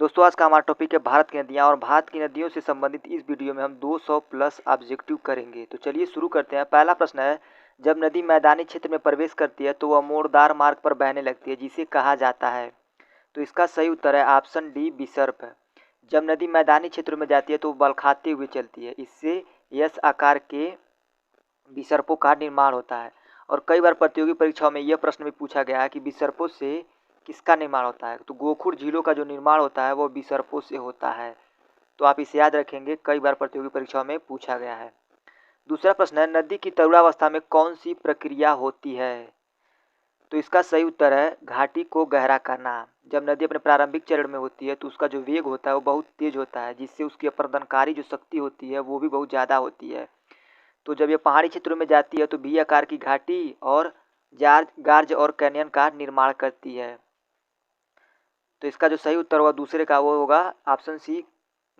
दोस्तों आज का हमारा टॉपिक है भारत की नदियाँ और भारत की नदियों से संबंधित इस वीडियो में हम 200 प्लस ऑब्जेक्टिव करेंगे। तो चलिए शुरू करते हैं। पहला प्रश्न है, जब नदी मैदानी क्षेत्र में प्रवेश करती है तो वह मोड़दार मार्ग पर बहने लगती है जिसे कहा जाता है। तो इसका सही उत्तर है ऑप्शन डी विसर्प। जब नदी मैदानी क्षेत्र में जाती है तो बल खाते हुए चलती है, इससे यस आकार के विसर्पों का निर्माण होता है। और कई बार प्रतियोगी परीक्षाओं में यह प्रश्न भी पूछा गया है कि विसर्पों से किसका निर्माण होता है। तो गोखुर झीलों का जो निर्माण होता है वो विसर्पों से होता है। तो आप इसे याद रखेंगे, कई बार प्रतियोगी परीक्षाओं में पूछा गया है। दूसरा प्रश्न है, नदी की तरुणावस्था में कौन सी प्रक्रिया होती है। तो इसका सही उत्तर है घाटी को गहरा करना। जब नदी अपने प्रारंभिक चरण में होती है तो उसका जो वेग होता है वो बहुत तेज होता है, जिससे उसकी अपरदनकारी जो शक्ति होती है वो भी बहुत ज़्यादा होती है। तो जब ये पहाड़ी क्षेत्रों में जाती है तो वी आकार की घाटी और गार्ज और कैनियन का निर्माण करती है। तो इसका जो सही उत्तर होगा दूसरे का वो होगा ऑप्शन सी,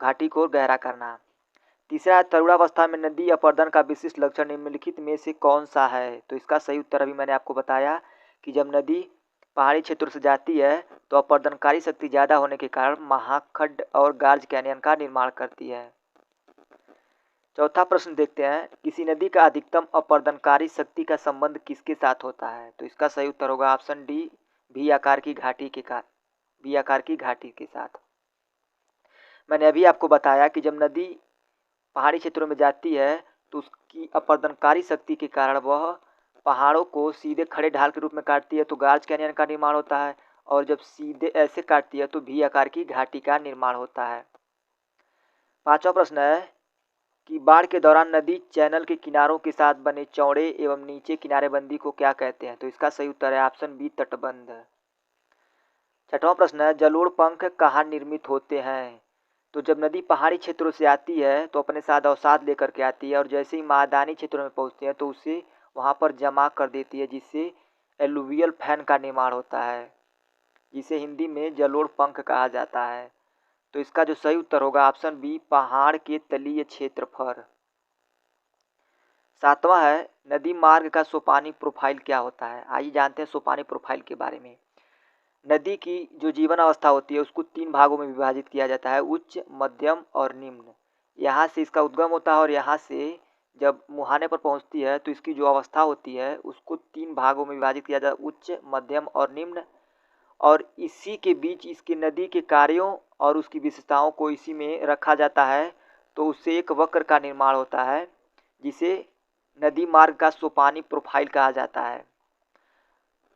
घाटी को गहरा करना। तीसरा है, तरुणावस्था में नदी अपरदन का विशिष्ट लक्षण निम्नलिखित में से कौन सा है। तो इसका सही उत्तर अभी मैंने आपको बताया कि जब नदी पहाड़ी क्षेत्र से जाती है तो अपरदनकारी शक्ति ज़्यादा होने के कारण महाखड्ड और गार्ज कैनियन का निर्माण करती है। चौथा प्रश्न देखते हैं, किसी नदी का अधिकतम अपरदनकारी शक्ति का संबंध किसके साथ होता है। तो इसका सही उत्तर होगा ऑप्शन डी, वी आकार की घाटी के साथ। मैंने अभी आपको बताया कि जब नदी पहाड़ी क्षेत्रों में जाती है तो उसकी अपरदनकारी शक्ति के कारण वह पहाड़ों को सीधे खड़े ढाल के रूप में काटती है तो गार्ज कैनियन का निर्माण होता है, और जब सीधे ऐसे काटती है तो वी आकार की घाटी का निर्माण होता है। पांचवा प्रश्न है कि बाढ़ के दौरान नदी चैनल के किनारों के साथ बने चौड़े एवं नीचे किनारेबंदी को क्या कहते हैं। तो इसका सही उत्तर है ऑप्शन बी, तटबंध। छठवां प्रश्न है, जलोढ़ पंख कहाँ निर्मित होते हैं। तो जब नदी पहाड़ी क्षेत्रों से आती है तो अपने साथ अवसाद लेकर के आती है, और जैसे ही मैदानी क्षेत्रों में पहुंचती है तो उसे वहां पर जमा कर देती है, जिससे एलुवियल फैन का निर्माण होता है, जिसे हिंदी में जलोढ़ पंख कहा जाता है। तो इसका जो सही उत्तर होगा ऑप्शन बी, पहाड़ के तलीय क्षेत्रफल। सातवां है, नदी मार्ग का सोपानी प्रोफाइल क्या होता है। आइए जानते हैं सोपानी प्रोफाइल के बारे में। नदी की जो जीवन अवस्था होती है उसको 3 भागों में विभाजित किया जाता है, उच्च, मध्यम और निम्न। यहाँ से इसका उद्गम होता है और यहाँ से जब मुहाने पर पहुँचती है तो इसकी जो अवस्था होती है उसको 3 भागों में विभाजित किया जाता है, उच्च, मध्यम और निम्न। और इसी के बीच इसकी नदी के कार्यों और उसकी विशेषताओं को इसी में रखा जाता है, तो उससे एक वक्र का निर्माण होता है जिसे नदी मार्ग का सोपानी प्रोफाइल कहा जाता है।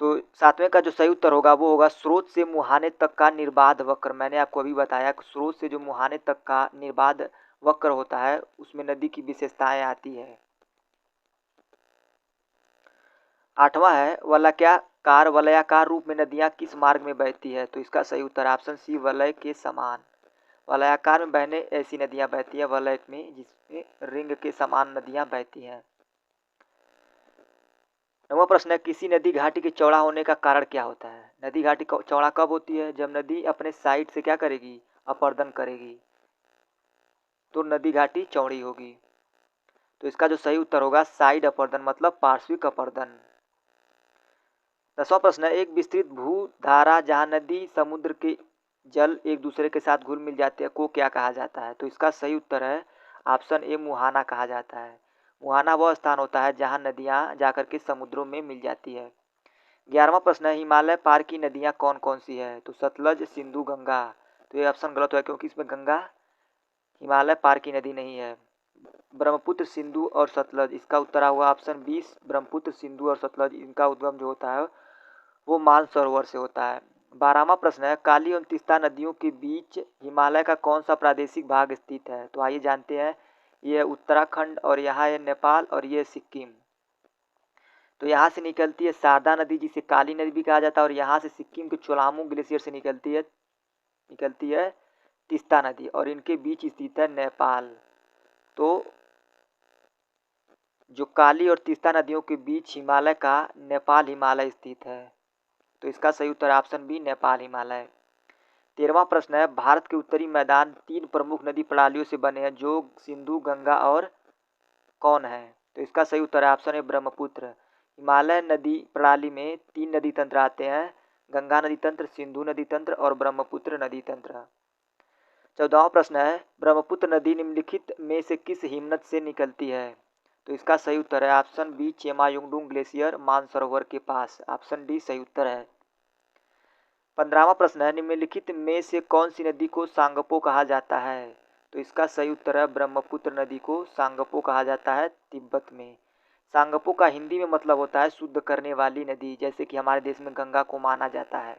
तो सातवें का जो सही उत्तर होगा वो होगा स्रोत से मुहाने तक का निर्बाध वक्र। मैंने आपको अभी बताया कि स्रोत से जो मुहाने तक का निर्बाध वक्र होता है उसमें नदी की विशेषताएं आती है। आठवां है, वलयाकार रूप में नदियां किस मार्ग में बहती है। तो इसका सही उत्तर ऑप्शन सी, वलय के समान। वलयाकार में बहने ऐसी नदियां बहती है वलय में, जिसमें रिंग के समान नदियां बहती हैं। नवा प्रश्न है, किसी नदी घाटी के चौड़ा होने का कारण क्या होता है। नदी घाटी चौड़ा कब होती है, जब नदी अपने साइड से क्या करेगी, अपरदन करेगी, तो नदी घाटी चौड़ी होगी। तो इसका जो सही उत्तर होगा साइड अपरदन, मतलब पार्श्विक अपरदन। 10वां प्रश्न है, एक विस्तृत भूधारा जहाँ नदी समुद्र के जल एक दूसरे के साथ घुल मिल जाते हैं को क्या कहा जाता है। तो इसका सही उत्तर है ऑप्शन ए, मुहाना कहा जाता है। मुहाना वह स्थान होता है जहाँ नदियाँ जाकर के समुद्रों में मिल जाती है। 11वां प्रश्न है, हिमालय पार की नदियाँ कौन कौन सी है। तो सतलज, सिंधु, गंगा। तो ये ऑप्शन गलत है क्योंकि इसमें गंगा हिमालय पार की नदी नहीं है। ब्रह्मपुत्र, सिंधु और सतलज, इसका उत्तर हुआ ऑप्शन 20, ब्रह्मपुत्र, सिंधु और सतलज। इनका उद्गम जो होता है वो मानसरोवर से होता है। 12वां प्रश्न है, काली और तीस्ता नदियों के बीच हिमालय का कौन सा प्रादेशिक भाग स्थित है। तो आइए जानते हैं, ये उत्तराखंड और यहाँ है नेपाल और ये सिक्किम। तो यहाँ से निकलती है शारदा नदी जिसे काली नदी भी कहा जाता है, और यहाँ से सिक्किम के चोलामू ग्लेशियर से निकलती है तीस्ता नदी, और इनके बीच स्थित है नेपाल। तो जो काली और तीस्ता नदियों के बीच हिमालय का नेपाल हिमालय स्थित है। तो इसका सही उत्तर ऑप्शन बी, नेपाल हिमालय। 13वां प्रश्न है, भारत के उत्तरी मैदान 3 प्रमुख नदी प्रणालियों से बने हैं जो सिंधु, गंगा और कौन है। तो इसका सही उत्तर है ऑप्शन ए, ब्रह्मपुत्र। हिमालय नदी प्रणाली में 3 नदी तंत्र आते हैं, गंगा नदी तंत्र, सिंधु नदी तंत्र और ब्रह्मपुत्र नदी तंत्र। 14वां प्रश्न है, ब्रह्मपुत्र नदी निम्नलिखित में से किस हिमनद से निकलती है? तो इसका सही उत्तर है option B, Chemayungdung glacier Mansarovar के पास। ऑप्शन डी सही उत्तर है। 15वां प्रश्न है, निम्नलिखित में से कौन सी नदी को सांगपो कहा जाता है? तो इसका सही उत्तर है ब्रह्मपुत्र नदी को सांगपो कहा जाता है तिब्बत में। सांगपो का हिंदी में मतलब होता है शुद्ध करने वाली नदी, जैसे कि हमारे देश में गंगा को माना जाता है।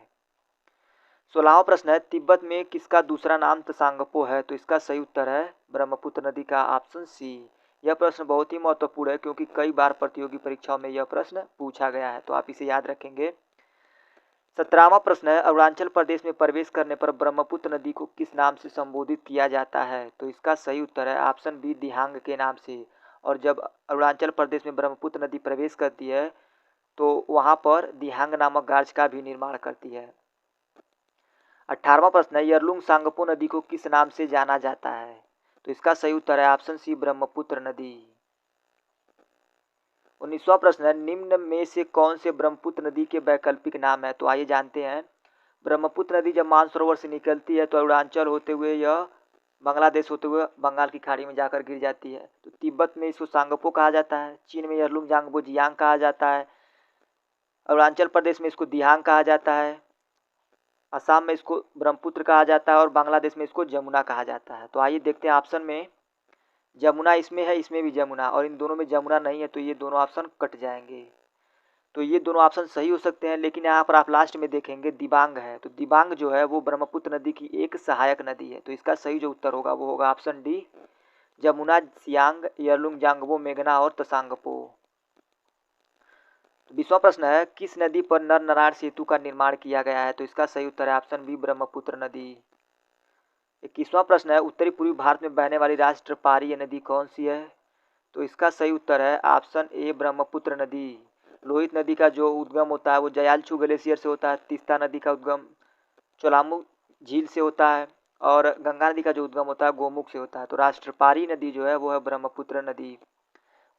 16वां प्रश्न है, तिब्बत में किसका दूसरा नाम तसांगपो है? तो इसका सही उत्तर है ब्रह्मपुत्र नदी का। Option C. यह प्रश्न बहुत ही महत्वपूर्ण है क्योंकि कई बार प्रतियोगी परीक्षाओं में यह प्रश्न पूछा गया है, तो आप इसे याद रखेंगे। 17वां प्रश्न है, अरुणाचल प्रदेश में प्रवेश करने पर ब्रह्मपुत्र नदी को किस नाम से संबोधित किया जाता है? तो इसका सही उत्तर है ऑप्शन बी, दिहांग के नाम से। और जब अरुणाचल प्रदेश में ब्रह्मपुत्र नदी प्रवेश करती है तो वहाँ पर दिहांग नामक गार्ज का भी निर्माण करती है। 18वां प्रश्न है, यरलुंग सांगपो नदी को किस नाम से जाना जाता है? तो इसका सही उत्तर है ऑप्शन सी, ब्रह्मपुत्र नदी। 19वां प्रश्न है, निम्न में से कौन से ब्रह्मपुत्र नदी के वैकल्पिक नाम है? तो आइए जानते हैं। ब्रह्मपुत्र नदी जब मानसरोवर से निकलती है तो अरुणाचल होते हुए यह बांग्लादेश होते हुए बंगाल की खाड़ी में जाकर गिर जाती है। तो तिब्बत में इसको सांगपो कहा जाता है, चीन में यरलुंग जांगबो जियांग कहा जाता है, अरुणाचल प्रदेश में इसको दिहांग कहा जाता है, असम में इसको ब्रह्मपुत्र कहा जाता है और बांग्लादेश में इसको जमुना कहा जाता है। तो आइए देखते हैं ऑप्शन में जमुना इसमें है, इसमें भी जमुना, और इन दोनों में जमुना नहीं है, तो ये दोनों ऑप्शन कट जाएंगे। तो ये दोनों ऑप्शन सही हो सकते हैं, लेकिन यहाँ पर आप लास्ट में देखेंगे दिबांग है, तो दिबांग जो है वो ब्रह्मपुत्र नदी की एक सहायक नदी है। तो इसका सही जो उत्तर होगा वो होगा option D, Jamuna, Siang, Yarlung जांगबो, मेघना और तसांगपो। 20वां प्रश्न है, किस नदी पर नर नारायण सेतु का निर्माण किया गया है? तो इसका सही उत्तर है ऑप्शन बी, ब्रह्मपुत्र नदी। 21वां प्रश्न है, उत्तरी पूर्वी भारत में बहने वाली राष्ट्रपारीय नदी कौन सी है? तो इसका सही उत्तर है ऑप्शन ए, ब्रह्मपुत्र नदी। लोहित नदी का जो उद्गम होता है वो जयालछू ग्लेशियर से होता है, तीस्ता नदी का उद्गम चोलामुख झील से होता है, और गंगा नदी का जो उद्गम होता है गोमुख से होता है। तो राष्ट्रपारी नदी जो है वो है ब्रह्मपुत्र नदी।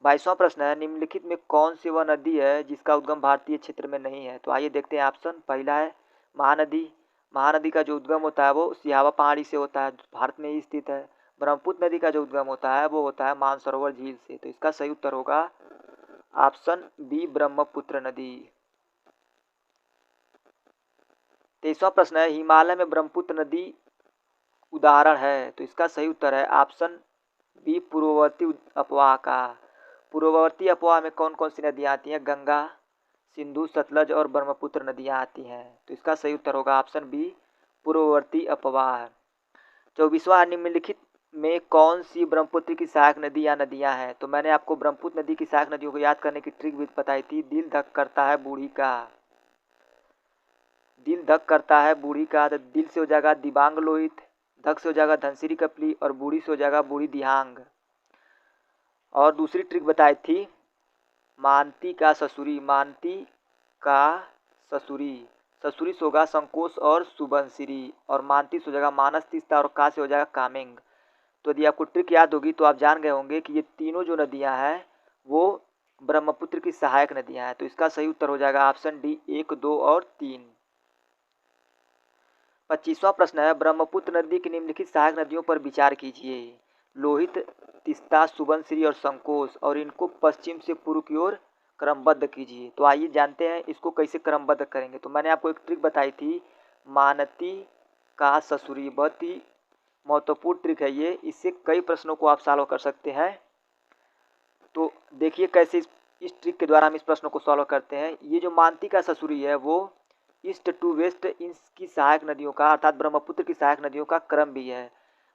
22वां प्रश्न है, निम्नलिखित में कौन सी वह नदी है जिसका उद्गम भारतीय क्षेत्र में नहीं है? तो आइए देखते हैं ऑप्शन। पहला है महानदी। महानदी का जो उद्गम होता है वो सिहावा पहाड़ी से होता है, भारत में ही स्थित है। ब्रह्मपुत्र नदी का जो उद्गम होता है वो होता है मानसरोवर झील से। तो इसका सही उत्तर होगा ऑप्शन बी, ब्रह्मपुत्र नदी। 23वां प्रश्न है, हिमालय में ब्रह्मपुत्र नदी उदाहरण है? तो इसका सही उत्तर है ऑप्शन बी, पूर्ववर्ती अपवाह का। पूर्ववर्ती अपवाह में कौन कौन सी नदियाँ आती हैं? गंगा, सिंधु, सतलज और ब्रह्मपुत्र नदियाँ आती हैं। तो इसका सही उत्तर होगा ऑप्शन बी, पूर्ववर्ती अपवाह। 24वां, निम्नलिखित में कौन सी ब्रह्मपुत्र की सहायक नदी या नदियाँ हैं? तो मैंने आपको ब्रह्मपुत्र नदी की सहायक नदियों को याद करने की ट्रिक भी बताई थी। दिल धक करता है बूढ़ी का, दिल धक करता है बूढ़ी का, तो दिल से हो जाएगा दिबांग लोहित, धक से हो जाएगा धनसिरी कपली और बूढ़ी से हो जाएगा बूढ़ी दिहांग। और दूसरी ट्रिक बताई थी मानती का ससुरी, मानती का ससुरी, ससुरी से होगा संकोश और सुबनसिरी, और मानती से हो जाएगा मानस तीस्ता और का से हो जाएगा कामेंग। तो यदि आपको ट्रिक याद होगी तो आप जान गए होंगे कि ये तीनों जो नदियां हैं वो ब्रह्मपुत्र की सहायक नदियां हैं। तो इसका सही उत्तर हो जाएगा ऑप्शन डी, 1, 2 और 3। 25वां प्रश्न है, ब्रह्मपुत्र नदी की निम्नलिखित सहायक नदियों पर विचार कीजिए। लोहित, तीस्ता, सुबनसिरी और संकोश, और इनको पश्चिम से पूर्व की ओर क्रमबद्ध कीजिए। तो आइए जानते हैं इसको कैसे क्रमबद्ध करेंगे। तो मैंने आपको एक ट्रिक बताई थी मानती का ससुरी, बहुत ही महत्वपूर्ण ट्रिक है ये, इससे कई प्रश्नों को आप सॉल्व कर सकते हैं। तो देखिए कैसे इस ट्रिक के द्वारा हम इस प्रश्न को सॉल्व करते हैं। ये जो मानती का ससुरी है वो ईस्ट टू वेस्ट इसकी सहायक नदियों का अर्थात ब्रह्मपुत्र की सहायक नदियों का क्रम भी है।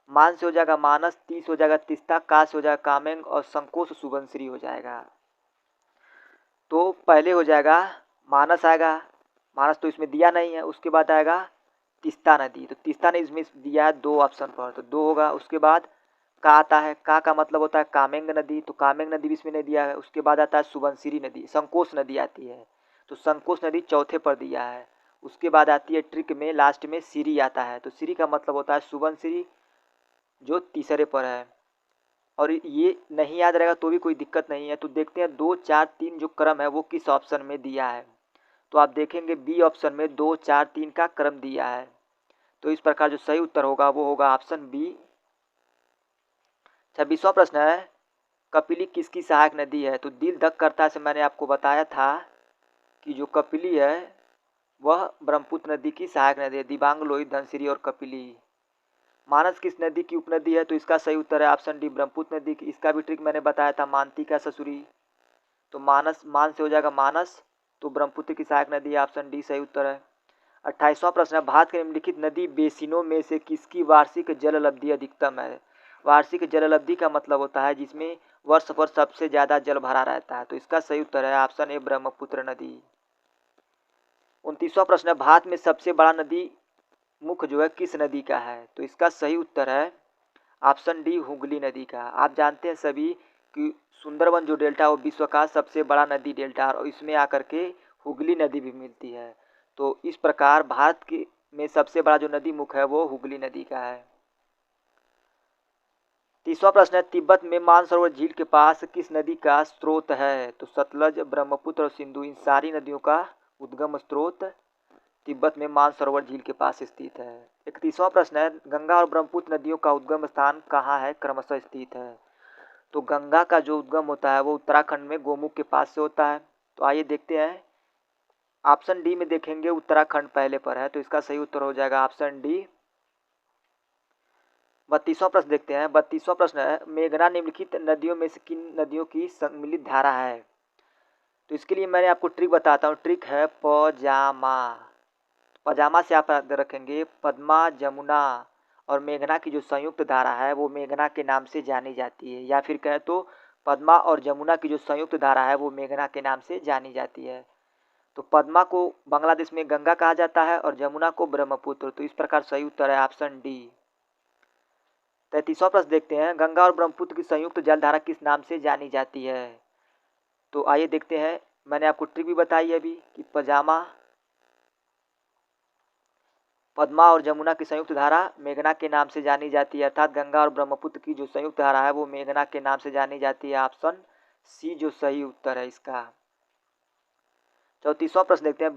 मान से हो जाएगा मानस, ती से हो जाएगा तीस्ता, का से हो जाएगा कामेंग और संकोश सुबनसिरी हो जाएगा। तो पहले हो जाएगा मानस आएगा, मानस तो इसमें दिया नहीं है। उसके बाद आएगा तीस्ता नदी, तो तीस्ता ने इसमें दिया है 2 ऑप्शन पर, तो 2 होगा। उसके बाद का आता है, का मतलब होता है कामेंग नदी, तो कामेंग नदी भी इसमें नहीं दिया है। उसके बाद आता है सुबनसिरी नदी, संकोश नदी आती है, तो संकोश नदी चौथे पर दिया है। उसके बाद आती है ट्रिक में लास्ट में सिरी आता है, तो सिरी का मतलब होता है सुबनसिरी जो तीसरे पर है। और ये नहीं याद रहेगा तो भी कोई दिक्कत नहीं है। तो देखते हैं 2, 4, 3 जो क्रम है वो किस ऑप्शन में दिया है। तो आप देखेंगे बी ऑप्शन में 2, 4, 3 का क्रम दिया है। तो इस प्रकार जो सही उत्तर होगा वो होगा ऑप्शन बी। 26वां प्रश्न है, कपिली किसकी सहायक नदी है? तो दिल धक करता है से मैंने आपको बताया था कि जो कपिली है वह ब्रह्मपुत्र नदी की सहायक नदी है। दिबांग, लोहित, धनसिरी और कपिली। मानस किस नदी की उपनदी है? तो इसका सही उत्तर है ऑप्शन डी, ब्रह्मपुत्र नदी की। इसका भी ट्रिक मैंने बताया था, मानती का ससुरी। तो मानस, मान से हो जाएगा मानस, तो ब्रह्मपुत्र की सहायक नदी है, ऑप्शन डी सही उत्तर है। 28वां प्रश्न है, भारत के निम्नलिखित नदी बेसिनों में से किसकी वार्षिक जल लब्धि अधिकतम है? वार्षिक जल लब्धि का मतलब होता है जिसमें वर्ष भर सबसे ज्यादा जल भरा रहता है। तो इसका सही उत्तर है ऑप्शन ए, ब्रह्मपुत्र नदी। 29वां प्रश्न है, भारत में सबसे बड़ा नदी मुख जो है किस नदी का है? तो इसका सही उत्तर है ऑप्शन डी, हुगली नदी का। आप जानते हैं सभी कि सुंदरबन जो डेल्टा है वो विश्व का सबसे बड़ा नदी डेल्टा है और इसमें आकर के हुगली नदी भी मिलती है। तो इस प्रकार भारत की में सबसे बड़ा जो नदी मुख है वो हुगली नदी का है। 30वां प्रश्न है, तिब्बत में मानसरोवर झील के पास किस नदी का स्रोत है? तो सतलज, ब्रह्मपुत्र और सिंधु, इन सारी नदियों का उद्गम स्रोत तिब्बत में मानसरोवर झील के पास स्थित है। 31वां प्रश्न है, गंगा और ब्रह्मपुत्र नदियों का उद्गम स्थान कहाँ है, क्रमशः स्थित है? तो गंगा का जो उद्गम होता है वो उत्तराखंड में गोमुख के पास से होता है। तो आइए देखते हैं, ऑप्शन डी में देखेंगे उत्तराखंड पहले पर है, तो इसका सही उत्तर हो जाएगा ऑप्शन डी। 32वां प्रश्न देखते हैं। 32वां प्रश्न है, मेघना निम्नलिखित नदियों में से किन नदियों की सम्मिलित धारा है? तो इसके लिए मैंने आपको ट्रिक बताता हूँ, ट्रिक है पजामा। पजामा से आप याद रखेंगे पद्मा, जमुना और मेघना की जो संयुक्त धारा है वो मेघना के नाम से जानी जाती है, या फिर कहें तो पद्मा और जमुना की जो संयुक्त धारा है वो मेघना के नाम से जानी जाती है। तो पद्मा को बांग्लादेश में गंगा कहा जाता है और जमुना को ब्रह्मपुत्र। तो इस प्रकार सही उत्तर है ऑप्शन डी। 33वां प्रश्न देखते हैं, गंगा और ब्रह्मपुत्र की संयुक्त जलधारा किस नाम से जानी जाती है? तो आइए देखते हैं, मैंने आपको ट्रिक भी बताई है अभी कि पद्मा और जमुना की संयुक्त धारा मेघना के नाम से जानी जाती है, अर्थात गंगा और ब्रह्मपुत्र की जो संयुक्त धारा है वो मेघना के नाम से जानी जाती है, ऑप्शन सी जो सही उत्तर है इसका। 34वां प्रश्न देखते हैं,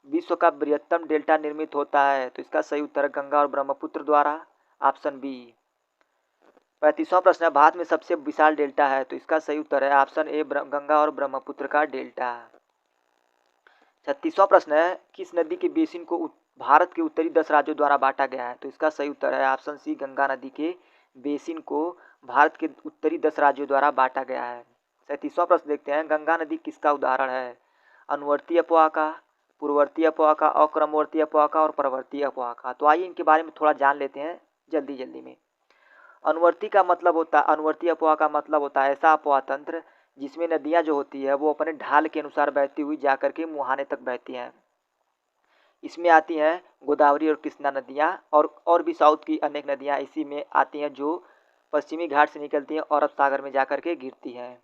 विश्व का बृहत्तम डेल्टा निर्मित होता है? तो इसका सही उत्तर है गंगा और ब्रह्मपुत्र द्वारा, ऑप्शन बी। 35वां प्रश्न है, भारत में सबसे विशाल डेल्टा है? तो इसका सही उत्तर है ऑप्शन ए, गंगा और ब्रह्मपुत्र का डेल्टा। 36वां प्रश्न है, किस नदी के बेसिन को भारत के उत्तरी 10 राज्यों द्वारा बांटा गया है? तो इसका सही उत्तर है ऑप्शन सी, गंगा नदी के बेसिन को भारत के उत्तरी 10 राज्यों द्वारा बांटा गया है। 37वां प्रश्न देखते हैं, गंगा नदी किसका उदाहरण है? अनुवर्ती अपवाह का, पूर्ववर्ती अपवाह का, अक्रमवर्ती अपवाह का और परवर्ती अपवाह का। तो आइए इनके बारे में थोड़ा जान लेते हैं जल्दी जल्दी में। अनुवर्ती अपवाह का मतलब होता है ऐसा अपवाह तंत्र जिसमें नदियां जो होती है वो अपने ढाल के अनुसार बहती हुई जाकर के मुहाने तक बहती हैं। इसमें आती हैं गोदावरी और कृष्णा नदियां और भी साउथ की अनेक नदियां इसी में आती हैं जो पश्चिमी घाट से निकलती हैं और अरब सागर में जाकर के गिरती हैं।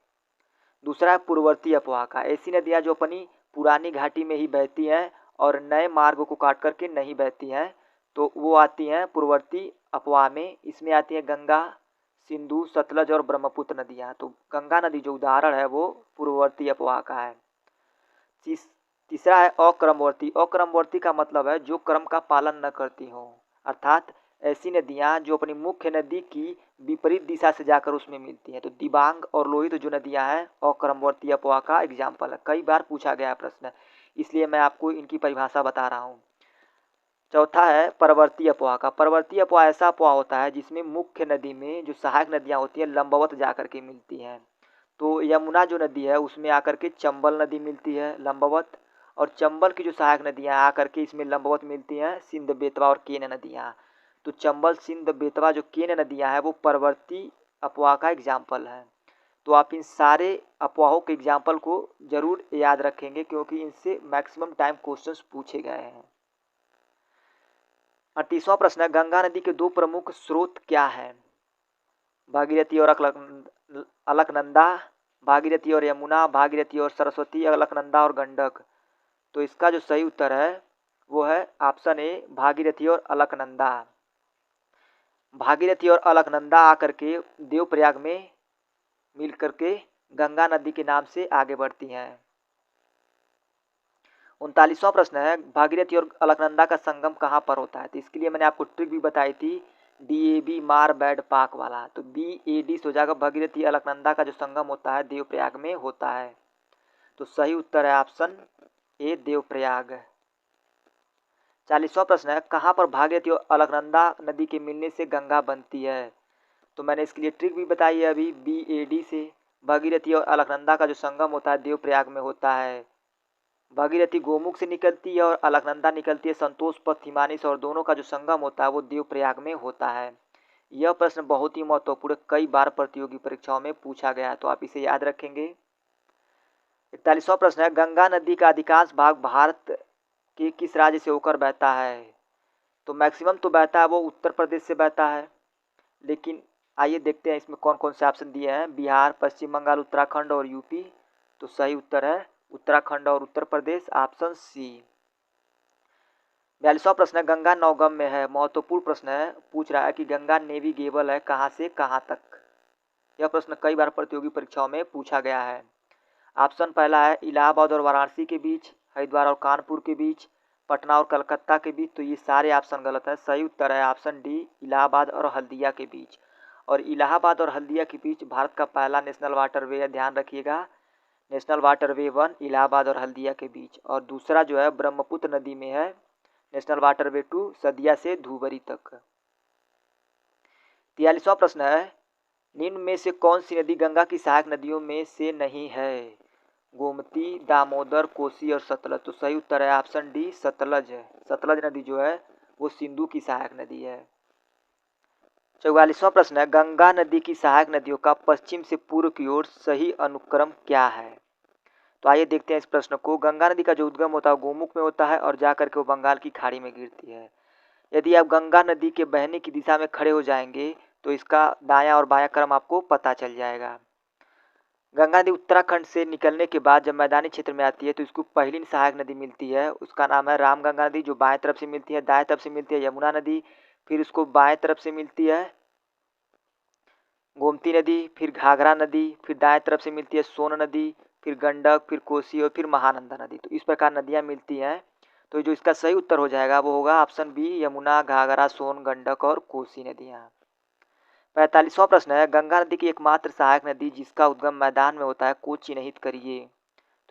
दूसरा है पूर्ववर्ती अपवाह का, ऐसी नदियां जो अपनी पुरानी घाटी में ही बहती हैं और नए मार्ग को काट करके नहीं बहती हैं, तो वो आती हैं पूर्ववर्ती अपवाह में। इसमें आती हैं गंगा, सिंधु, सतलज और ब्रह्मपुत्र नदियाँ। तो गंगा नदी जो उदाहरण है वो पूर्ववर्ती अपवाह का है। तीसरा है अक्रमवर्ती। अक्रमवर्ती का मतलब है जो क्रम का पालन न करती हो, अर्थात ऐसी नदियाँ जो अपनी मुख्य नदी की विपरीत दिशा से जाकर उसमें मिलती हैं। तो दिबांग और लोहित जो नदियाँ हैं अक्रमवर्ती अपवाह का एग्जाम्पल है, कई बार पूछा गया प्रश्न, इसलिए मैं आपको इनकी परिभाषा बता रहा हूँ। चौथा है परवर्ती अपवाह का। परवर्ती अपवाह ऐसा अपवाह होता है जिसमें मुख्य नदी में जो सहायक नदियाँ होती हैं लंबवत जाकर के मिलती हैं। तो यमुना जो नदी है उसमें आकर के चंबल नदी मिलती है लंबवत, और चंबल की जो सहायक नदियाँ आकर के इसमें लंबवत मिलती हैं सिंध, बेतवा और केन नदियाँ। तो चंबल, सिंध, बेतवा जो केन नदियाँ हैं वो परवर्ती अपवाह का एग्जाम्पल है। तो आप इन सारे अपवाहों के एग्जाम्पल को जरूर याद रखेंगे क्योंकि इनसे मैक्सिमम टाइम क्वेश्चंस पूछे गए हैं। 38वां प्रश्न है, गंगा नदी के दो प्रमुख स्रोत क्या है? भागीरथी और अलकनंदा, भागीरथी और यमुना, भागीरथी और सरस्वती, अलकनंदा और गंडक। तो इसका जो सही उत्तर है वो है ऑप्शन ए, भागीरथी और अलकनंदा। भागीरथी और अलकनंदा आकर के देवप्रयाग में मिल करके गंगा नदी के नाम से आगे बढ़ती हैं। 39वां प्रश्न है, भागीरथी और अलकनंदा का संगम कहाँ पर होता है? तो इसके लिए मैंने आपको ट्रिक भी बताई थी, DAB मार बैड पाक वाला। तो BAD से हो जाएगा, भागीरथी अलकनंदा का जो संगम होता है देवप्रयाग में होता है। तो सही उत्तर है ऑप्शन ए, देवप्रयाग। 40वां प्रश्न है, कहाँ पर भागीरथी और अलकनंदा नदी के मिलने से गंगा बनती है? तो मैंने इसके लिए ट्रिक भी बताई है अभी, BAD से। भागीरथी और अलकनंदा का जो संगम होता है देवप्रयाग में होता है। भागीरथी गोमुख से निकलती है और अलकनंदा निकलती है संतोष पथ हिमानी से, और दोनों का जो संगम होता है वो देवप्रयाग में होता है। यह प्रश्न बहुत ही महत्वपूर्ण, कई बार प्रतियोगी परीक्षाओं में पूछा गया है, तो आप इसे याद रखेंगे। 41वां प्रश्न है, गंगा नदी का अधिकांश भाग भारत के किस राज्य से होकर बहता है? तो मैक्सिमम तो बहता है वो उत्तर प्रदेश से बहता है, लेकिन आइए देखते हैं इसमें कौन कौन से ऑप्शन दिए हैं। बिहार, पश्चिम बंगाल, उत्तराखंड और यूपी। तो सही उत्तर है उत्तराखंड और उत्तर प्रदेश, ऑप्शन सी। 42वां प्रश्न है, गंगा नौगम में है। महत्वपूर्ण प्रश्न है, पूछ रहा है कि गंगा नेविगेबल है कहाँ से कहाँ तक? यह प्रश्न कई बार प्रतियोगी परीक्षाओं में पूछा गया है। ऑप्शन पहला है इलाहाबाद और वाराणसी के बीच, हरिद्वार और कानपुर के बीच, पटना और कलकत्ता के बीच। तो ये सारे ऑप्शन गलत है। सही उत्तर है ऑप्शन डी, इलाहाबाद और हल्दिया के बीच। और इलाहाबाद और हल्दिया के बीच भारत का पहला नेशनल वाटरवे है, ध्यान रखिएगा। नेशनल वाटरवे 1 इलाहाबाद और हल्दिया के बीच, और दूसरा जो है ब्रह्मपुत्र नदी में है, नेशनल वाटरवे 2 सदिया से धुबरी तक। 43वां प्रश्न है, निम्न में से कौन सी नदी गंगा की सहायक नदियों में से नहीं है? गोमती, दामोदर, कोसी और सतलज। तो सही उत्तर है ऑप्शन डी, सतलज है। सतलज नदी जो है वो सिंधु की सहायक नदी है। 44वां प्रश्न है, गंगा नदी की सहायक नदियों का पश्चिम से पूर्व की ओर सही अनुक्रम क्या है? तो आइए देखते हैं इस प्रश्न को। गंगा नदी का जो उद्गम होता है गोमुख में होता है और जाकर के वो बंगाल की खाड़ी में गिरती है। यदि आप गंगा नदी के बहने की दिशा में खड़े हो जाएंगे तो इसका दायां और बायां क्रम आपको पता चल जाएगा। गंगा नदी उत्तराखंड से निकलने के बाद जब मैदानी क्षेत्र में आती है तो इसको पहली सहायक नदी मिलती है, उसका नाम है रामगंगा नदी, जो बाएं तरफ से मिलती है। दाएं तरफ से मिलती है यमुना नदी, फिर उसको बाएं तरफ से मिलती है गोमती नदी, फिर घाघरा नदी, फिर दाएं तरफ से मिलती है सोन नदी, फिर गंडक, फिर कोसी और फिर महानंदा नदी। तो इस प्रकार नदियां मिलती हैं। तो जो इसका सही उत्तर हो जाएगा वो होगा ऑप्शन बी, यमुना, घाघरा, सोन, गंडक और कोसी नदियां। 45वां प्रश्न है, गंगा नदी की एकमात्र सहायक नदी जिसका उद्गम मैदान में होता है को चिन्हित करिए।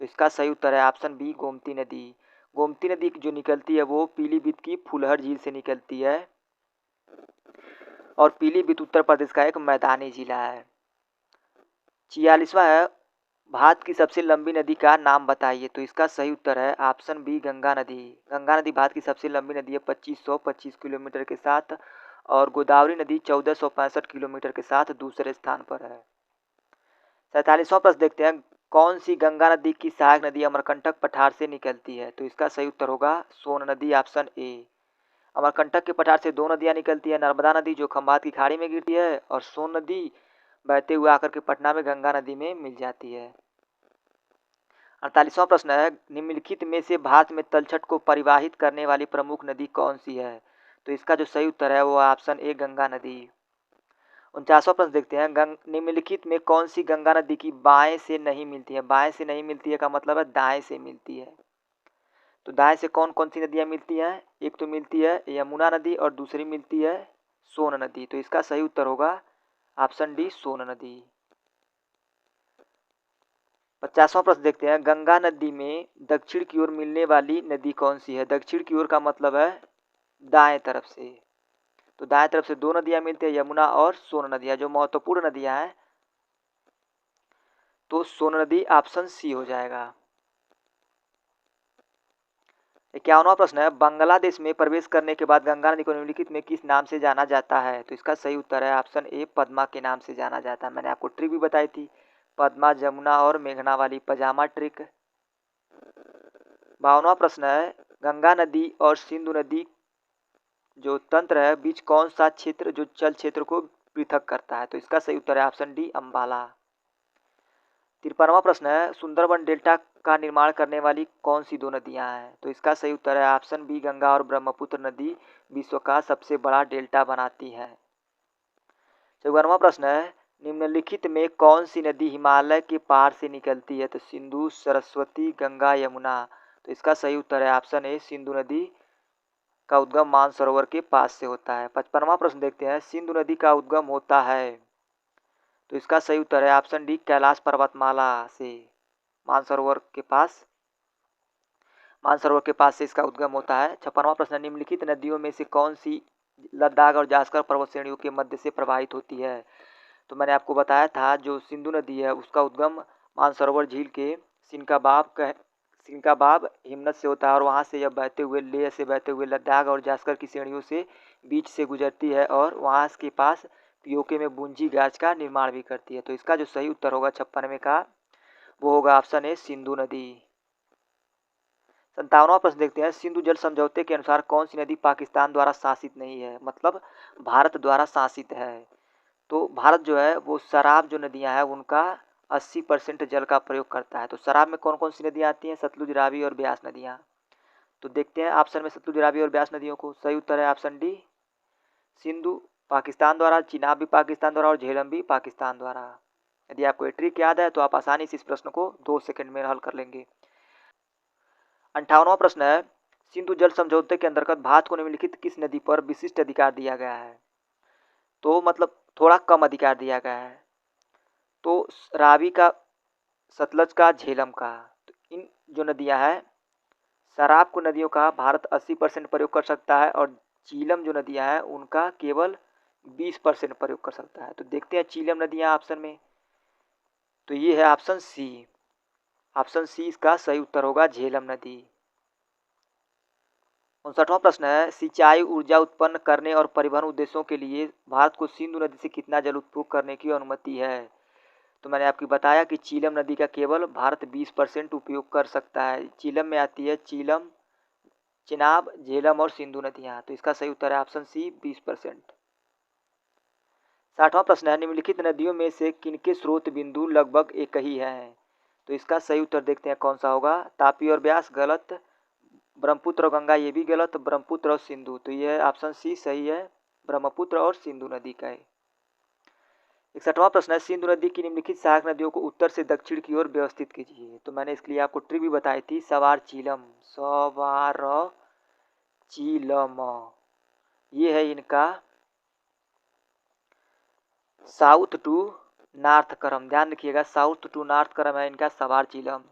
तो इसका सही उत्तर है ऑप्शन बी, गोमती नदी। गोमती नदी जो निकलती है वो पीलीभीत की फुलहर झील से निकलती है, और पीलीभीत उत्तर प्रदेश का एक मैदानी जिला है। 46वां है, भारत की सबसे लंबी नदी का नाम बताइए। तो इसका सही उत्तर है ऑप्शन बी, गंगा नदी। गंगा नदी भारत की सबसे लंबी नदी है 2525 किलोमीटर के साथ, और गोदावरी नदी 1465 किलोमीटर के साथ दूसरे स्थान पर है। 47वां प्रश्न देखते हैं, कौन सी गंगा नदी की सहायक नदी अमरकंटक पठार से निकलती है? तो इसका सही उत्तर होगा सोन नदी, ऑप्शन ए। अमरकंटक के पठार से दो नदियां निकलती है, नर्मदा नदी जो खंभात की खाड़ी में गिरती है, और सोन नदी बहते हुए आकर के पटना में गंगा नदी में मिल जाती है। 48वां प्रश्न है, निम्नलिखित में से भारत में तलछट को परिवाहित करने वाली प्रमुख नदी कौन सी है? तो इसका जो सही उत्तर है वो ऑप्शन ए, गंगा नदी। 49वां प्रश्न देखते हैं, निम्नलिखित में कौन सी गंगा नदी की बाएं से नहीं मिलती है? बाएं से नहीं मिलती है का मतलब है दाएं से मिलती है। तो दाएं से कौन कौन सी नदियां मिलती हैं? एक तो मिलती है यमुना नदी और दूसरी मिलती है सोन नदी। तो इसका सही उत्तर होगा ऑप्शन डी, सोन नदी। 50वां प्रश्न देखते हैं, गंगा नदी में दक्षिण की ओर मिलने वाली नदी कौन सी है? दक्षिण की ओर का मतलब है दाएं तरफ से। तो दाएं तरफ से दो नदियां मिलती है, यमुना और सोन नदियां, जो महत्वपूर्ण नदियां हैं। तो सोन नदी ऑप्शन सी हो जाएगा। 51वां प्रश्न है, बांग्लादेश में प्रवेश करने के बाद गंगा नदी को निम्नलिखित में किस नाम से जाना जाता है? तो इसका सही उत्तर है ऑप्शन ए, पद्मा के नाम से जाना जाता है। मैंने आपको ट्रिक भी बताई थी, पद्मा, जमुना और मेघना वाली पजामा ट्रिक। 52वां प्रश्न है, गंगा नदी और सिंधु नदी जो तंत्र है बीच कौन सा क्षेत्र जो जल क्षेत्र को पृथक करता है? तो इसका सही उत्तर है ऑप्शन डी, अम्बाला। 53वां प्रश्न है, सुंदरबन डेल्टा का निर्माण करने वाली कौन सी दो नदियां हैं? तो इसका सही उत्तर है ऑप्शन बी, गंगा और ब्रह्मपुत्र नदी विश्व का सबसे बड़ा डेल्टा बनाती है। 54वां प्रश्न है, निम्नलिखित में कौन सी नदी हिमालय के पार से निकलती है? तो सिंधु, सरस्वती, गंगा, यमुना। तो इसका सही उत्तर है ऑप्शन ए, सिंधु नदी का उद्गम मानसरोवर के पास से होता है। 55वां प्रश्न देखते हैं, सिंधु नदी का उद्गम होता है। तो इसका सही उत्तर है ऑप्शन डी, कैलाश पर्वतमाला से मानसरोवर के पास से इसका उद्गम होता है। 56वां प्रश्न, निम्नलिखित नदियों में से कौन सी लद्दाख और जास्कर पर्वत श्रेणियों के मध्य से प्रवाहित होती है? तो मैंने आपको बताया था जो सिंधु नदी है उसका उद्गम मानसरोवर झील के सिनकाबाब हिमनद से होता है और वहाँ से यह बहते हुए लेह से बहते हुए लद्दाख और जास्कर की श्रेणियों से बीच से गुजरती है और वहाँ के पास पीओके में बुंजी गाज का निर्माण भी करती है। तो इसका जो सही उत्तर होगा 56वें का वो होगा ऑप्शन ए, सिंधु नदी। 57वां प्रश्न देखते हैं, सिंधु जल समझौते के अनुसार कौन सी नदी पाकिस्तान द्वारा शासित नहीं है, मतलब भारत द्वारा शासित है? तो भारत जो है वो शराब जो नदियां हैं उनका 80% जल का प्रयोग करता है। तो शराब में कौन कौन सी नदियां आती हैं? सतलुज, रावी और ब्यास नदियां। तो देखते हैं ऑप्शन में सतलुज, रावी और ब्यास नदियों को। सही उत्तर है ऑप्शन डी, सिंधु पाकिस्तान द्वारा, चिनाब भी पाकिस्तान द्वारा और झेलम भी पाकिस्तान द्वारा। यदि आपको ये ट्रिक याद है तो आप आसानी से इस प्रश्न को 2 सेकंड में हल कर लेंगे। 58वां प्रश्न है, सिंधु जल समझौते के अंतर्गत भारत को निम्नलिखित किस नदी पर विशिष्ट अधिकार दिया गया है? तो मतलब थोड़ा कम अधिकार दिया गया है। तो रावी का, सतलज का, झेलम का। तो इन जो नदियां हैं, शराब को नदियों का भारत 80% प्रयोग कर सकता है और चीलम जो नदियां हैं उनका केवल 20% प्रयोग कर सकता है। तो देखते हैं चीलम नदियां ऑप्शन में, तो ये है ऑप्शन सी। ऑप्शन सी इसका सही उत्तर होगा, झेलम नदी। 59वां प्रश्न है, सिंचाई, ऊर्जा उत्पन्न करने और परिवहन उद्देश्यों के लिए भारत को सिंधु नदी से कितना जल उपभोग करने की अनुमति है? तो मैंने आपको बताया कि चीलम नदी का केवल भारत 20% उपयोग कर सकता है। चीलम में आती है चीलम, चिनाब, झेलम और सिंधु नदियां। तो इसका सही उत्तर है ऑप्शन सी, 20%। 60वां प्रश्न है, निम्नलिखित नदियों में से किनके स्रोत बिंदु लगभग एक ही हैं? तो इसका सही उत्तर देखते हैं कौन सा होगा। तापी और ब्यास गलत, ब्रह्मपुत्र और गंगा ये भी गलत, ब्रह्मपुत्र और सिंधु। तो ये ऑप्शन सी सही है, ब्रह्मपुत्र और सिंधु नदी का है। 61वां प्रश्न है, सिंधु नदी की निम्नलिखित सहायक नदियों को उत्तर से दक्षिण की ओर व्यवस्थित कीजिए। तो मैंने इसके लिए आपको ट्रिक भी बताई थी, सवार चीलम, सवार चीलम, ये है इनका साउथ टू नॉर्थ क्रम। ध्यान रखिएगा, साउथ टू नॉर्थ क्रम है इनका सवार चीलम।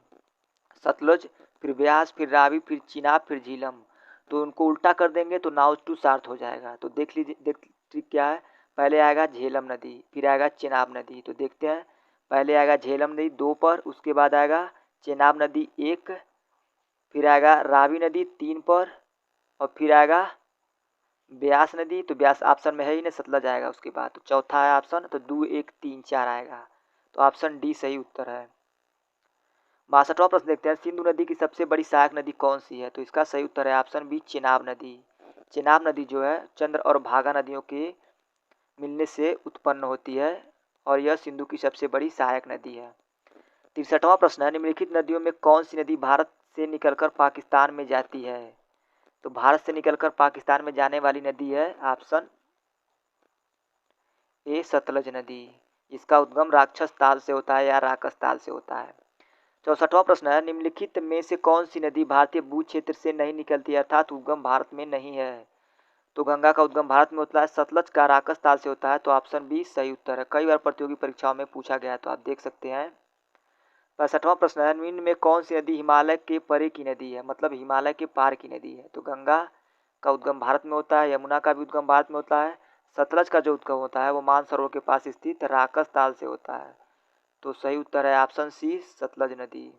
सतलज, फिर ब्यास, फिर रावी, फिर चिनाब, फिर झीलम। तो उनको उल्टा कर देंगे तो नॉर्थ टू साउथ हो जाएगा। तो देख लीजिए, ट्रिक क्या है, पहले आएगा झेलम नदी, फिर आएगा चिनाब नदी। तो देखते हैं, पहले आएगा झेलम नदी 2 पर, उसके बाद आएगा चिनाब नदी 1, फिर आएगा रावी नदी 3 पर और फिर आएगा ब्यास नदी। तो ब्यास ऑप्शन में है ही नहीं, सतलज आएगा उसके बाद। तो चौथा है ऑप्शन, तो 2, 1, 3, 4 आएगा। तो ऑप्शन डी सही उत्तर है। 62वां प्रश्न देखते हैं, सिंधु नदी की सबसे बड़ी सहायक नदी कौन सी है? तो इसका सही उत्तर है ऑप्शन बी, चिनाब नदी। चिनाब नदी जो है चंद्र और भागा नदियों के मिलने से उत्पन्न होती है और यह सिंधु की सबसे बड़ी सहायक नदी है। 63वां प्रश्न है, निम्नलिखित नदियों में कौन सी नदी भारत से निकलकर पाकिस्तान में जाती है? तो भारत से निकलकर पाकिस्तान में जाने वाली नदी है ऑप्शन ए, सतलज नदी। इसका उद्गम राक्षस ताल से होता है या राकस ताल से होता है। 64वां प्रश्न है, निम्नलिखित में से कौन सी नदी भारतीय भू क्षेत्र से नहीं निकलती है अर्थात उद्गम भारत में नहीं है? तो गंगा का उद्गम भारत में होता है, सतलज का राकस ताल से होता है। तो ऑप्शन बी सही उत्तर है, कई बार प्रतियोगी परीक्षाओं में पूछा गया है, तो आप देख सकते हैं। 65वां प्रश्न है, निम्न में कौन सी नदी हिमालय के परे की नदी है, मतलब हिमालय के पार की नदी है? तो गंगा का उद्गम भारत में होता है, यमुना का भी उद्गम भारत में होता है, सतलज का जो उद्गम होता है वो मानसरोवर के पास स्थित राकस ताल से होता है। तो सही उत्तर है ऑप्शन सी, सतलज नदी।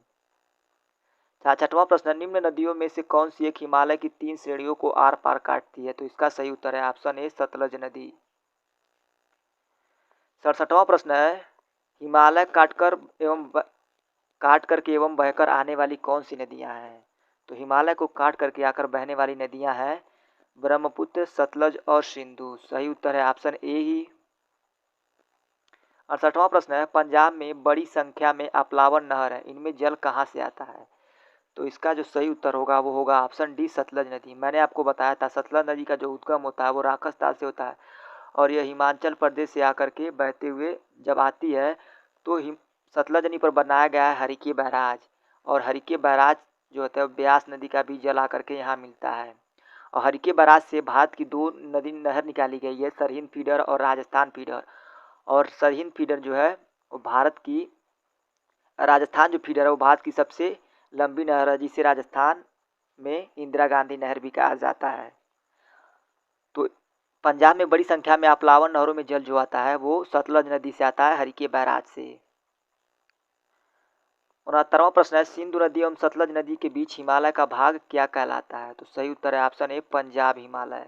66वां प्रश्न, निम्न नदियों में से कौन सी एक हिमालय की 3 श्रेणियों को आर पार काटती है? तो इसका सही उत्तर है ऑप्शन ए, सतलज नदी। 67वां प्रश्न है, हिमालय काट करके एवं बहकर आने वाली कौन सी नदियां हैं? तो हिमालय को काट करके आकर बहने वाली नदियां हैं ब्रह्मपुत्र, सतलज और सिंधु। सही उत्तर है ऑप्शन ए ही। 68वां प्रश्न है, पंजाब में बड़ी संख्या में अप्लावन नहर है, इनमें जल कहाँ से आता है? तो इसका जो सही उत्तर होगा वो होगा ऑप्शन डी, सतलज नदी। मैंने आपको बताया था सतलज नदी का जो उद्गम होता है वो राकस ताल से होता है और यह हिमाचल प्रदेश से आकर के बहते हुए जब आती है तो सतलज नदी पर बनाया गया है हरिके बैराज और हरिके बैराज जो होता है ब्यास नदी का भी जल आकर के यहाँ मिलता है। और हरिके बैराज से भारत की दो नहर निकाली गई है, सरहिंद फीडर और राजस्थान फीडर। और सरहिंद फीडर जो है वो भारत की, राजस्थान जो फीडर है वो भारत की सबसे लंबी नहर है, जिसे राजस्थान में इंदिरा गांधी नहर भी कहा जाता है। तो पंजाब में बड़ी संख्या में अपलावन नहरों में जल जो आता है वो सतलज नदी से आता है, हरिके बैराज से। 69वां प्रश्न है, सिंधु नदी एवं सतलज नदी के बीच हिमालय का भाग क्या कहलाता है? तो सही उत्तर है ऑप्शन ए, पंजाब हिमालय।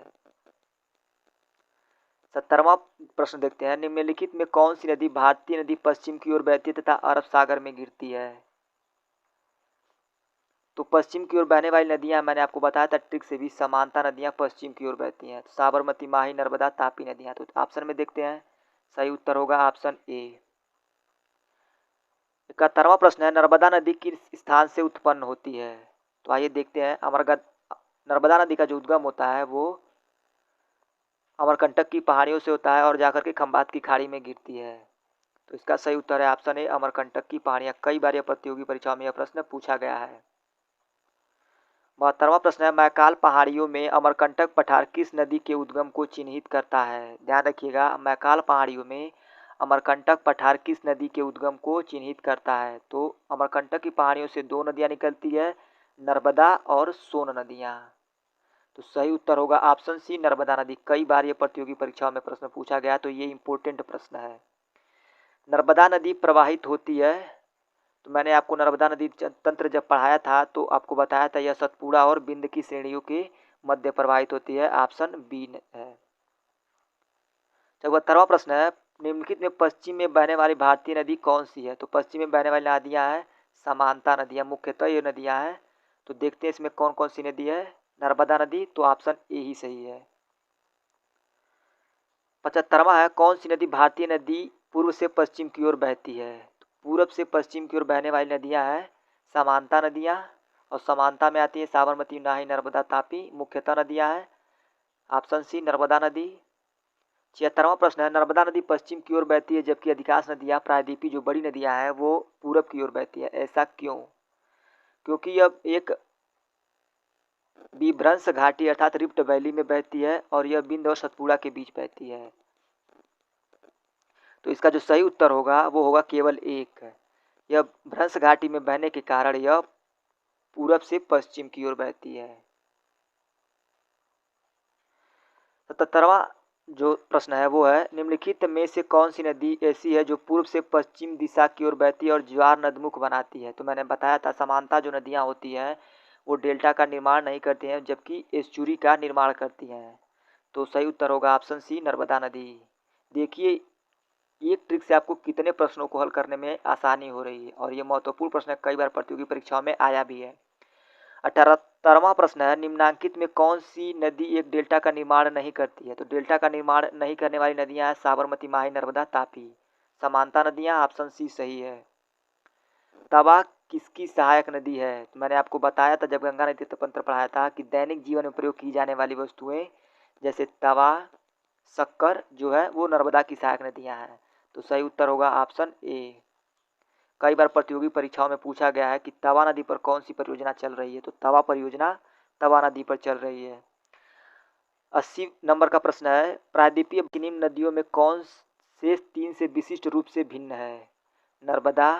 70वां प्रश्न देखते हैं, निम्नलिखित में कौन सी नदी भारतीय नदी पश्चिम की ओर बहती है तथा अरब सागर में गिरती है? तो पश्चिम की ओर बहने वाली नदियां मैंने आपको बताया था ट्रिक से भी, समानता नदियां पश्चिम की ओर बहती हैं। साबरमती, माही, नर्मदा, तापी नदियां। तो ऑप्शन में देखते हैं, सही उत्तर होगा ऑप्शन ए। 71वां प्रश्न है, नर्मदा नदी किस स्थान से उत्पन्न होती है? तो आइए देखते हैं, नर्मदा नदी का जो उद्गम होता है वो अमरकंटक की पहाड़ियों से होता है और जाकर के खंबात की खाड़ी में गिरती है। तो इसका सही उत्तर है ऑप्शन ए, अमरकंटक की पहाड़ियां। कई बार यह प्रतियोगी परीक्षाओं में यह प्रश्न पूछा गया है। 72वां प्रश्न है, मैकाल पहाड़ियों में अमरकंटक पठार किस नदी के उद्गम को चिन्हित करता है? ध्यान रखिएगा, मैकाल पहाड़ियों में अमरकंटक पठार किस नदी के उद्गम को चिन्हित करता है? तो अमरकंटक की पहाड़ियों से दो नदियां निकलती है, नर्मदा और सोन नदियां। तो सही उत्तर होगा ऑप्शन सी, नर्मदा नदी। कई बार ये प्रतियोगी परीक्षाओं में प्रश्न पूछा गया, तो ये इंपॉर्टेंट प्रश्न है। नर्मदा नदी प्रवाहित होती है, तो मैंने आपको नर्मदा नदी तंत्र जब पढ़ाया था तो आपको बताया था यह सतपुड़ा और बिंद की श्रेणियों के मध्य प्रवाहित होती है, ऑप्शन बी है। 74वां प्रश्न है, निम्नलिखित में पश्चिम में बहने वाली भारतीय नदी कौन सी है? तो पश्चिम में बहने वाली नदियां हैं समानता नदियां, मुख्यतः ये नदियां हैं। तो देखते हैं इसमें कौन कौन सी नदी है। नर्मदा नदी, तो ऑप्शन ए ही सही है। 75वां है, कौन सी नदी भारतीय नदी पूर्व से पश्चिम की ओर बहती है? तो पूरब से पश्चिम की ओर बहने वाली नदियां हैं समानता नदियां, और समानता में आती है साबरमती, नाही, नर्मदा, तापी, मुख्यतः नदियां हैं, ऑप्शन सी नर्मदा नदी। 76वां प्रश्न है, नर्मदा नदी पश्चिम की ओर बहती है जबकि अधिकांश नदियां प्रायद्वीपीय जो बड़ी नदियां हैं वो पूरब की ओर बहती है, ऐसा क्यों? क्योंकि यह एक विभ्रंश घाटी अर्थात रिफ्ट वैली में बहती है और यह बिंद और सतपुड़ा के बीच बहती है। तो इसका जो सही उत्तर होगा वो होगा केवल एक। यह भ्रंश घाटी में बहने के कारण यह पूरब से पश्चिम की ओर बहती है। 77वां जो प्रश्न है वो है, निम्नलिखित में से कौन सी नदी ऐसी है जो पूर्व से पश्चिम दिशा की ओर बहती है और ज्वार नदमुख बनाती है? तो मैंने बताया था समानता जो नदियां होती हैं वो डेल्टा का निर्माण नहीं करती हैं जबकि एस्चुरी का निर्माण करती हैं। तो सही उत्तर होगा ऑप्शन सी, नर्मदा नदी। देखिए एक ट्रिक से आपको कितने प्रश्नों को हल करने में आसानी हो रही है, और ये महत्वपूर्ण प्रश्न कई बार प्रतियोगी परीक्षाओं में आया भी है। 78वां प्रश्न है, निम्नांकित में कौन सी नदी एक डेल्टा का निर्माण नहीं करती है? तो डेल्टा का निर्माण नहीं करने वाली नदियां हैं साबरमती, माही, नर्मदा, तापी। समानता नदियां, ऑप्शन सी सही है। तवा किसकी सहायक नदी है? तो मैंने आपको बताया था जब गंगा नदी तंत्र पढ़ाया था कि दैनिक जीवन में प्रयोग की जाने वाली वस्तुएं जैसे तवा, शक्कर जो है वो नर्मदा की सहायक नदियां हैं। तो सही उत्तर होगा ऑप्शन ए। कई बार प्रतियोगी परीक्षाओं में पूछा गया है कि तवा नदी पर कौन सी परियोजना चल रही है? तो तवा परियोजना तवा नदी पर चल रही है। 80 नंबर का प्रश्न है, प्रायद्वीपीय निम्न नदियों में कौन से तीन से विशिष्ट रूप से भिन्न है? नर्मदा,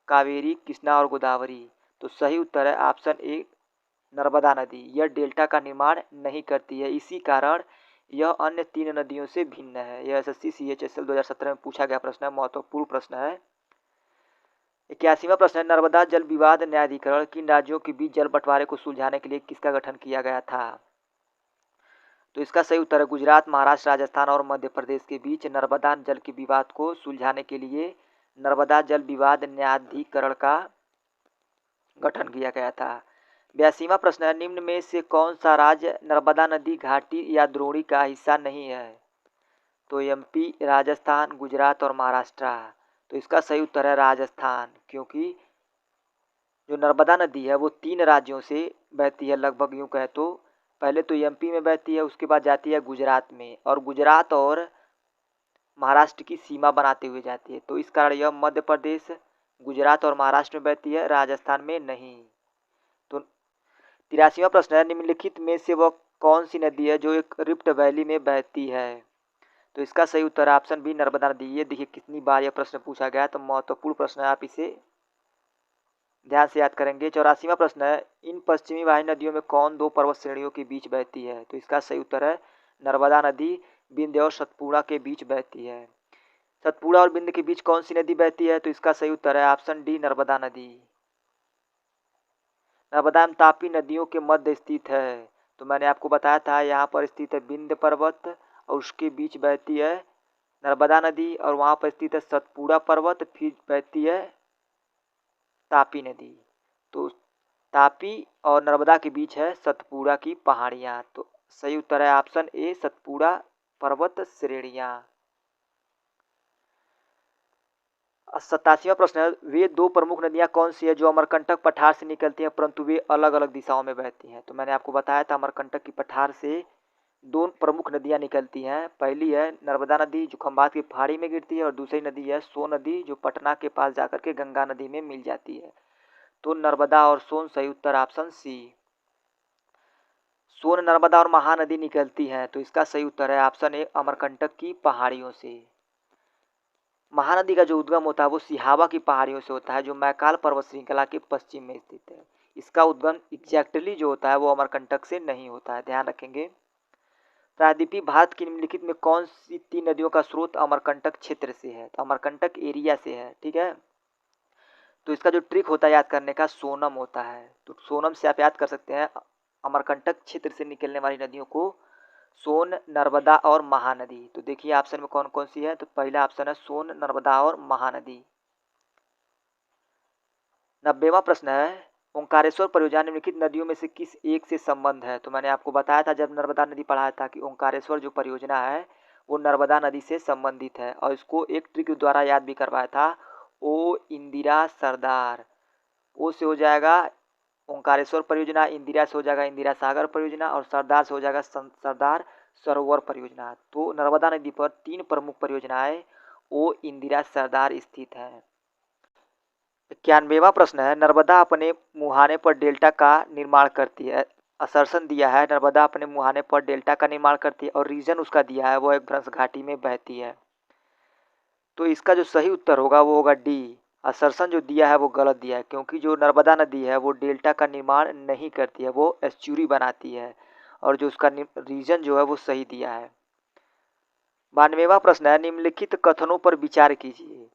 कावेरी, कृष्णा और गोदावरी। तो सही उत्तर है ऑप्शन ए, नर्मदा नदी। यह डेल्टा का निर्माण नहीं करती है, इसी कारण यह अन्य तीन नदियों से भिन्न है। यह एसएससी CHSL 2017 में पूछा गया प्रश्न है, महत्वपूर्ण प्रश्न है। 81वां प्रश्न है, नर्मदा जल विवाद न्यायाधिकरण किन राज्यों के बीच जल बंटवारे को सुलझाने के लिए किसका गठन किया गया था? तो इसका सही उत्तर है गुजरात, महाराष्ट्र, राजस्थान और मध्य प्रदेश के बीच नर्मदा जल के विवाद को सुलझाने के लिए नर्मदा जल विवाद न्यायाधिकरण का गठन किया गया था। 82वां प्रश्न है, निम्न में से कौन सा राज्य नर्मदा नदी घाटी या द्रोणी का हिस्सा नहीं है? तो एमपी, राजस्थान, गुजरात और महाराष्ट्र। तो इसका सही उत्तर है राजस्थान, क्योंकि जो नर्मदा नदी है वो तीन राज्यों से बहती है लगभग, यूँ कहें तो पहले तो एमपी में बहती है, उसके बाद जाती है गुजरात में, और गुजरात और महाराष्ट्र की सीमा बनाते हुए जाती है। तो इस कारण यह मध्य प्रदेश, गुजरात और महाराष्ट्र में बहती है, राजस्थान में नहीं। तो 83वां प्रश्न है, निम्नलिखित में से वह कौन सी नदी है जो एक रिफ्ट वैली में बहती है? तो इसका सही उत्तर है ऑप्शन बी, नर्मदा नदी। ये देखिए कितनी बार यह प्रश्न पूछा गया है, तो महत्वपूर्ण प्रश्न है, आप इसे ध्यान से याद करेंगे। 84वां प्रश्न है, इन पश्चिमी वाहिनी नदियों में कौन दो पर्वत श्रेणियों के बीच बहती है? तो इसका सही उत्तर है नर्मदा नदी विंध्य और सतपुड़ा के बीच बहती है। सतपुड़ा और विंध्य के बीच कौन सी नदी बहती है? तो इसका सही उत्तर है ऑप्शन डी, नर्मदा नदी। नर्मदा एवं तापी नदियों के मध्य स्थित है। तो मैंने आपको बताया था यहाँ पर स्थित है विंध्य पर्वत और उसके बीच बहती है नर्मदा नदी, और वहाँ पर स्थित है सतपुड़ा पर्वत, फिर बहती है तापी नदी। तो तापी और नर्मदा के बीच है सतपुड़ा की पहाड़ियाँ। तो सही उत्तर है ऑप्शन ए, सतपुड़ा पर्वत श्रेणियाँ। 87वां प्रश्न है, वे दो प्रमुख नदियां कौन सी है जो अमरकंटक पठार से निकलती हैं परंतु वे अलग अलग दिशाओं में बहती हैं? तो मैंने आपको बताया था अमरकंटक की पठार से दो प्रमुख नदियां निकलती हैं। पहली है नर्मदा नदी जो खंभात की पहाड़ी में गिरती है, और दूसरी नदी है सोन नदी जो पटना के पास जाकर के गंगा नदी में मिल जाती है। तो नर्मदा और सोन, सही उत्तर ऑप्शन सी। सोन, नर्मदा और महानदी निकलती हैं, तो इसका सही उत्तर है ऑप्शन ए, अमरकंटक की पहाड़ियों से। महानदी का जो उद्गम होता है वो सिहावा की पहाड़ियों से होता है जो मैकाल पर्वत श्रृंखला के पश्चिम में स्थित है। इसका उद्गम एग्जैक्टली जो होता है वो अमरकंटक से नहीं होता है, ध्यान रखेंगे। प्रायद्वीपीय भारत की निम्नलिखित में कौन सी तीन नदियों का स्रोत अमरकंटक क्षेत्र से है? तो अमरकंटक एरिया से है, ठीक है। तो इसका जो ट्रिक होता है याद करने का, सोनम होता है। तो सोनम से आप याद कर सकते हैं अमरकंटक क्षेत्र से निकलने वाली नदियों को, सोन, नर्मदा और महानदी। तो देखिए ऑप्शन में कौन कौन सी है, तो पहला ऑप्शन है सोन, नर्मदा और महानदी। 90वां प्रश्न है, ओंकारेश्वर परियोजना निम्नलिखित नदियों में से किस एक से संबंध है? तो मैंने आपको बताया था जब नर्मदा नदी पढ़ाया था कि ओंकारेश्वर जो परियोजना है वो नर्मदा नदी से संबंधित है, और इसको एक ट्रिक द्वारा याद भी करवाया था, ओ इंदिरा सरदार। ओ से हो जाएगा ओंकारेश्वर परियोजना, इंदिरा से हो जाएगा इंदिरा सागर परियोजना, और सरदार से हो जाएगा सरदार सरोवर परियोजना। तो नर्मदा नदी पर तीन प्रमुख परियोजनाएं ओ इंदिरा सरदार स्थित है। 91वां प्रश्न है, नर्मदा अपने मुहाने पर डेल्टा का निर्माण करती है। असर्शन दिया है नर्मदा अपने मुहाने पर डेल्टा का निर्माण करती है, और रीजन उसका दिया है वो एक भ्रंश घाटी में बहती है। तो इसका जो सही उत्तर होगा वो होगा डी। असर्शन जो दिया है वो गलत दिया है, क्योंकि जो नर्मदा नदी है वो डेल्टा का निर्माण नहीं करती है, वो एस्चुरी बनाती है, और जो उसका रीजन जो है वो सही दिया है। 92वां प्रश्न है, निम्नलिखित कथनों पर विचार कीजिए।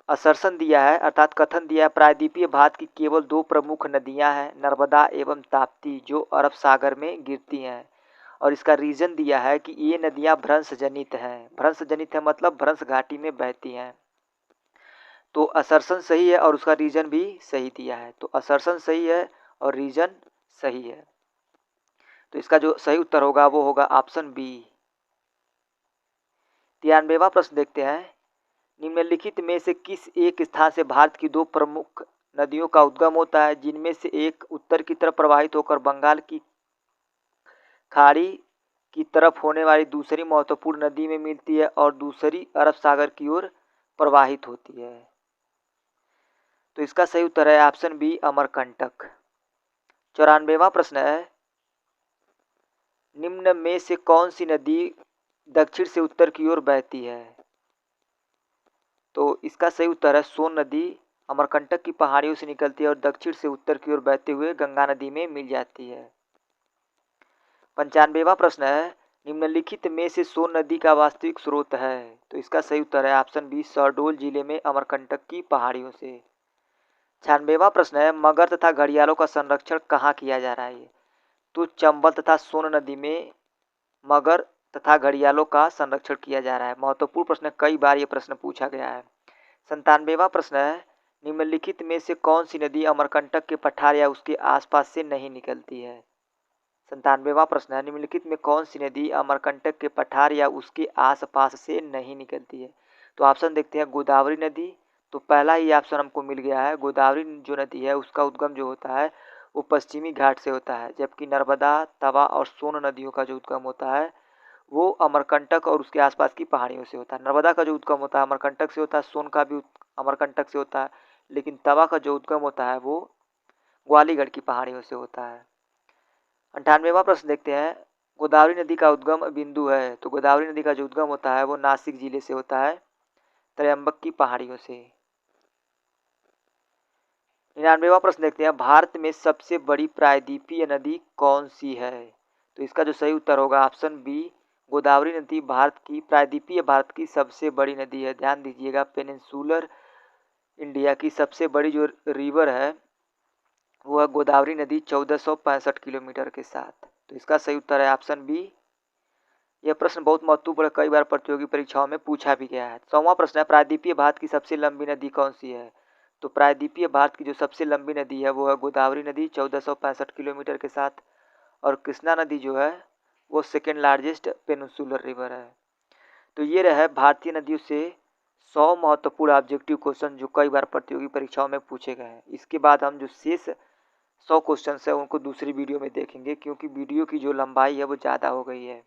असर्शन दिया है अर्थात कथन दिया है, प्रायद्वीपीय भारत की केवल दो प्रमुख नदियां हैं नर्मदा एवं ताप्ती जो अरब सागर में गिरती हैं, और इसका रीजन दिया है कि ये नदियां भ्रंश जनित हैं। भ्रंश जनित है मतलब भ्रंश घाटी में बहती हैं। तो असर्शन सही है और उसका रीजन भी सही दिया है। तो असर्शन सही है और रीजन सही है, तो इसका जो सही उत्तर होगा वो होगा ऑप्शन बी। 93वां प्रश्न देखते हैं, निम्नलिखित में से किस एक स्थान से भारत की दो प्रमुख नदियों का उद्गम होता है जिनमें से एक उत्तर की तरफ प्रवाहित होकर बंगाल की खाड़ी की तरफ होने वाली दूसरी महत्वपूर्ण नदी में मिलती है और दूसरी अरब सागर की ओर प्रवाहित होती है? तो इसका सही उत्तर है ऑप्शन बी, अमरकंटक। 94वां प्रश्न है, निम्न में से कौन सी नदी दक्षिण से उत्तर की ओर बहती है? तो इसका सही उत्तर है सोन नदी, अमरकंटक की पहाड़ियों से निकलती है और दक्षिण से उत्तर की ओर बहते हुए गंगा नदी में मिल जाती है। 95वां प्रश्न है, निम्नलिखित में से सोन नदी का वास्तविक स्रोत है? तो इसका सही उत्तर है ऑप्शन बी, शहडोल जिले में अमरकंटक की पहाड़ियों से। 96वां प्रश्न है, मगर तथा घड़ियालों का संरक्षण कहाँ किया जा रहा है? तो चंबल तथा सोन नदी में मगर तथा घड़ियालों का संरक्षण किया जा रहा है। महत्वपूर्ण प्रश्न, कई बार ये प्रश्न पूछा गया है। 97वां प्रश्न है, निम्नलिखित में से कौन सी नदी अमरकंटक के पठार या उसके आसपास से नहीं निकलती है? 97वां प्रश्न है, निम्नलिखित में कौन सी नदी अमरकंटक के पठार या उसके आसपास से नहीं निकलती है? तो ऑप्शन देखते हैं, गोदावरी नदी। तो पहला ही ऑप्शन हमको मिल गया है, गोदावरी जो नदी है उसका उद्गम जो होता है वो पश्चिमी घाट से होता है, जबकि नर्मदा, तवा और सोन नदियों का जो उद्गम होता है वो अमरकंटक और उसके आसपास की पहाड़ियों से होता है। नर्मदा का जो उद्गम होता है अमरकंटक से होता है, सोन का भी अमरकंटक से होता है, लेकिन तवा का जो उद्गम होता है वो ग्वालीगढ़ की पहाड़ियों से होता है। 98वां प्रश्न देखते हैं, गोदावरी नदी का उद्गम बिंदु है। तो गोदावरी नदी का जो उद्गम होता है वो नासिक जिले से होता है, त्रयंबक की पहाड़ियों से। 99वां प्रश्न देखते हैं, भारत में सबसे बड़ी प्रायद्वीपीय नदी कौन सी है। तो इसका जो सही उत्तर होगा ऑप्शन बी, गोदावरी नदी भारत की सबसे बड़ी नदी है। ध्यान दीजिएगा, पेनिनसुलर इंडिया की सबसे बड़ी जो रिवर है वो है गोदावरी नदी 1465 किलोमीटर के साथ। तो इसका सही उत्तर है ऑप्शन बी। यह प्रश्न बहुत महत्वपूर्ण है, कई बार प्रतियोगी परीक्षाओं में पूछा भी गया है। 100वां प्रश्न है, प्रायद्वीपीय भारत की सबसे लंबी नदी कौन सी है। तो प्रायद्वीपीय भारत की जो सबसे लंबी नदी है वो है गोदावरी नदी 1465 किलोमीटर के साथ, और कृष्णा नदी जो है वो सेकेंड लार्जेस्ट पेनिनसुलर रिवर है। तो ये रहे भारतीय नदियों से 100 महत्वपूर्ण ऑब्जेक्टिव क्वेश्चन जो कई बार प्रतियोगी परीक्षाओं में पूछे गए हैं। इसके बाद हम जो शेष 100 क्वेश्चन है उनको दूसरी वीडियो में देखेंगे, क्योंकि वीडियो की जो लंबाई है वो ज़्यादा हो गई है।